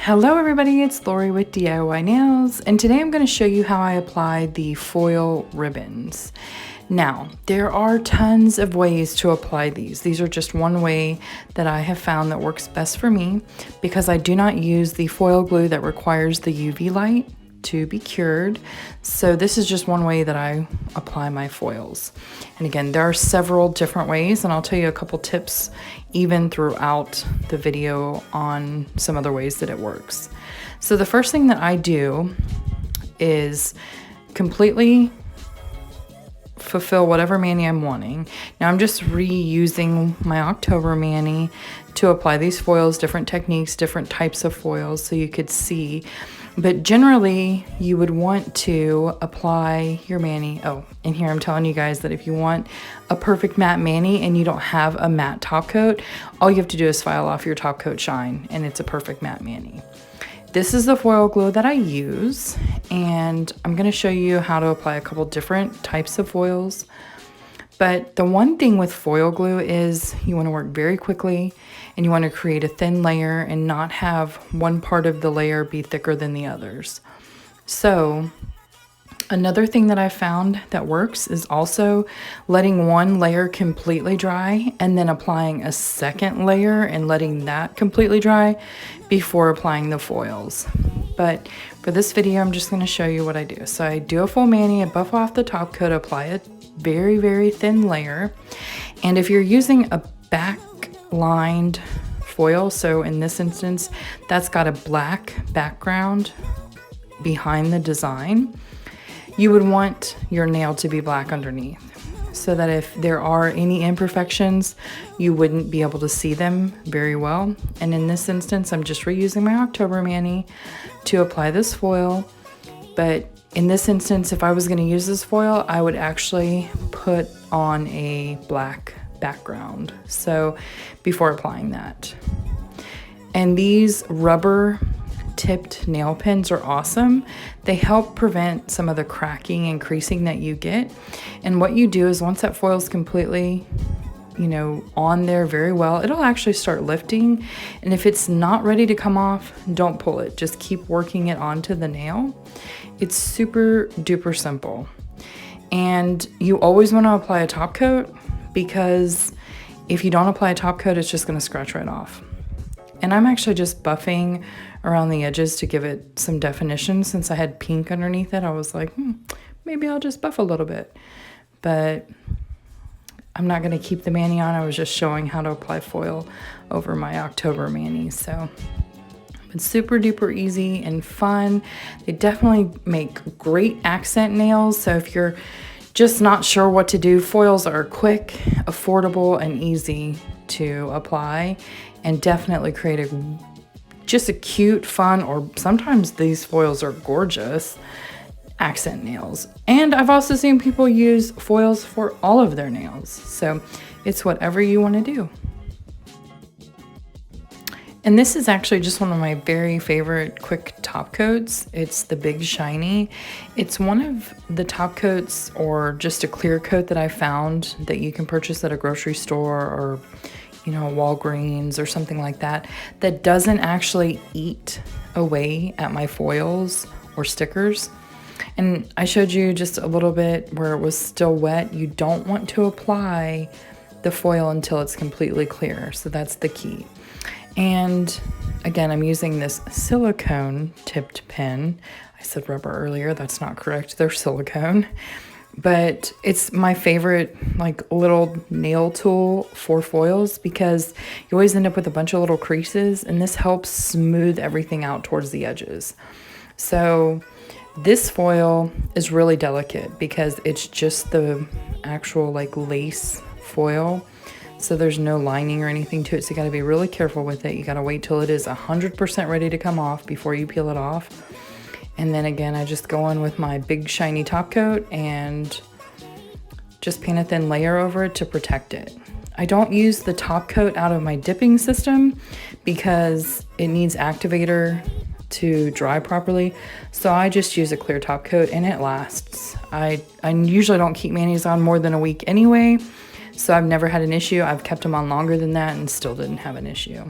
Hello everybody, it's Lori with DIY Nails, and today I'm going to show you how I apply the foil ribbons. Now, there are tons of ways to apply these. These are just one way that I have found that works best for me because I do not use the foil glue that requires the UV light to be cured. So this is just one way that I apply my foils. And again, there are several different ways, and I'll tell you a couple tips even throughout the video on some other ways that it works. So the first thing that I do is completely fulfill whatever mani I'm wanting. Now I'm just reusing my October mani to apply these foils, different techniques, different types of foils so you could see. But generally, you would want to apply your mani. Oh, and here I'm telling you guys that if you want a perfect matte mani and you don't have a matte top coat, all you have to do is file off your top coat shine and it's a perfect matte mani. This is the foil glue that I use, and I'm going to show you how to apply a couple different types of foils. But the one thing with foil glue is you want to work very quickly and you want to create a thin layer and not have one part of the layer be thicker than the others. So another thing that I found that works is also letting one layer completely dry and then applying a second layer and letting that completely dry before applying the foils. But for this video, I'm just going to show you what I do. So I do a full mani, I buff off the top coat, apply a very, very thin layer. And if you're using a back-lined foil, so in this instance, that's got a black background behind the design, you would want your nail to be black underneath so that if there are any imperfections, you wouldn't be able to see them very well. And in this instance, I'm just reusing my October mani to apply this foil. But in this instance, if I was going to use this foil, I would actually put on a black background. So before applying that. And these rubber tipped nail pens are awesome. They help prevent some of the cracking and creasing that you get. And what you do is once that foil is completely, on there very well, it'll actually start lifting. And if it's not ready to come off, don't pull it. Just keep working it onto the nail. It's super duper simple. And you always want to apply a top coat because if you don't apply a top coat, it's just going to scratch right off. And I'm actually just buffing around the edges to give it some definition. Since I had pink underneath it, I was like, maybe I'll just buff a little bit. But I'm not going to keep the mani on. I was just showing how to apply foil over my October mani. So it's super duper easy and fun. They definitely make great accent nails. So if you're just not sure what to do, foils are quick, affordable, and easy to apply, and definitely create just a cute, fun, or sometimes these foils are gorgeous accent nails. And I've also seen people use foils for all of their nails. So it's whatever you want to do. And this is actually just one of my very favorite quick top coats. It's the Big Shiny. It's one of the top coats or just a clear coat that I found that you can purchase at a grocery store or Walgreens or something like that, that doesn't actually eat away at my foils or stickers. And I showed you just a little bit where it was still wet. You don't want to apply the foil until it's completely clear. So that's the key. And again, I'm using this silicone tipped pen. I said rubber earlier, that's not correct. They're silicone. But it's my favorite little nail tool for foils because you always end up with a bunch of little creases, and this helps smooth everything out towards the edges. So this foil is really delicate because it's just the actual lace foil. So there's no lining or anything to it. So you gotta be really careful with it. You gotta wait till it is 100% ready to come off before you peel it off. And then again, I just go in with my Big Shiny top coat and just paint a thin layer over it to protect it. I don't use the top coat out of my dipping system because it needs activator to dry properly. So I just use a clear top coat and it lasts. I usually don't keep manis on more than a week anyway. So I've never had an issue. I've kept them on longer than that and still didn't have an issue.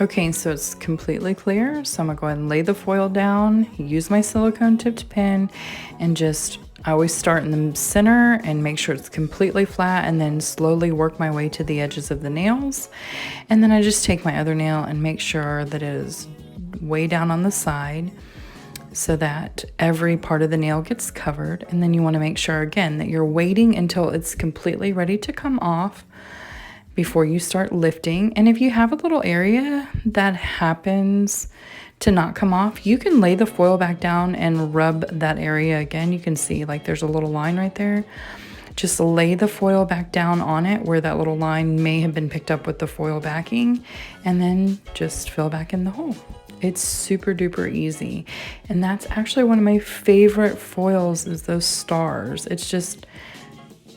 Okay, so it's completely clear. So I'm gonna go ahead and lay the foil down, use my silicone tipped pen, and I always start in the center and make sure it's completely flat, and then slowly work my way to the edges of the nails. And then I just take my other nail and make sure that it is way down on the side so that every part of the nail gets covered. And then you wanna make sure again that you're waiting until it's completely ready to come off before you start lifting. And if you have a little area that happens to not come off, you can lay the foil back down and rub that area again. You can see like there's a little line right there. Just lay the foil back down on it where that little line may have been picked up with the foil backing, and then just fill back in the hole. It's super duper easy. And that's actually one of my favorite foils, is those stars.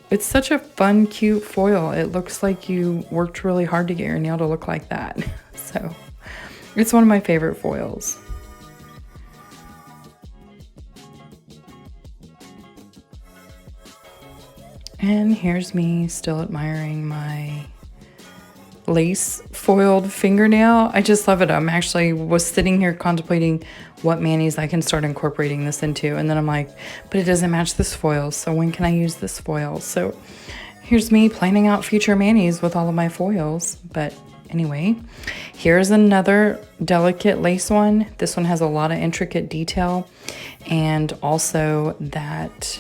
It's such a fun, cute foil. It looks like you worked really hard to get your nail to look like that. So it's one of my favorite foils. And here's me still admiring my lace foiled fingernail. I just love it. I'm actually was sitting here contemplating what manis I can start incorporating this into, and then I'm like, but it doesn't match this foil, so when can I use this foil? So here's me planning out future manis with all of my foils. But anyway, here's another delicate lace one. This one has a lot of intricate detail, and also that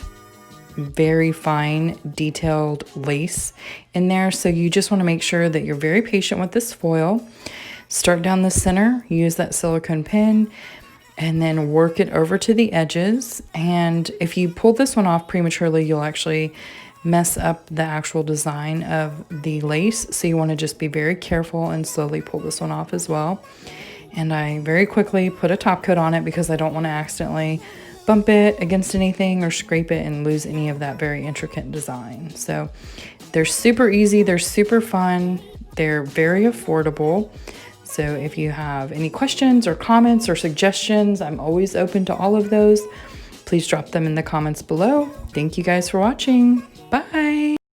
very fine detailed lace in there. So you just want to make sure that you're very patient with this foil. Start down the center, use that silicone pin, and then work it over to the edges. And if you pull this one off prematurely, you'll actually mess up the actual design of the lace. So you want to just be very careful and slowly pull this one off as well. And I very quickly put a top coat on it because I don't want to accidentally bump it against anything or scrape it and lose any of that very intricate design. So they're super easy, they're super fun, they're very affordable. So if you have any questions or comments or suggestions, I'm always open to all of those. Please drop them in the comments below. Thank you guys for watching. Bye.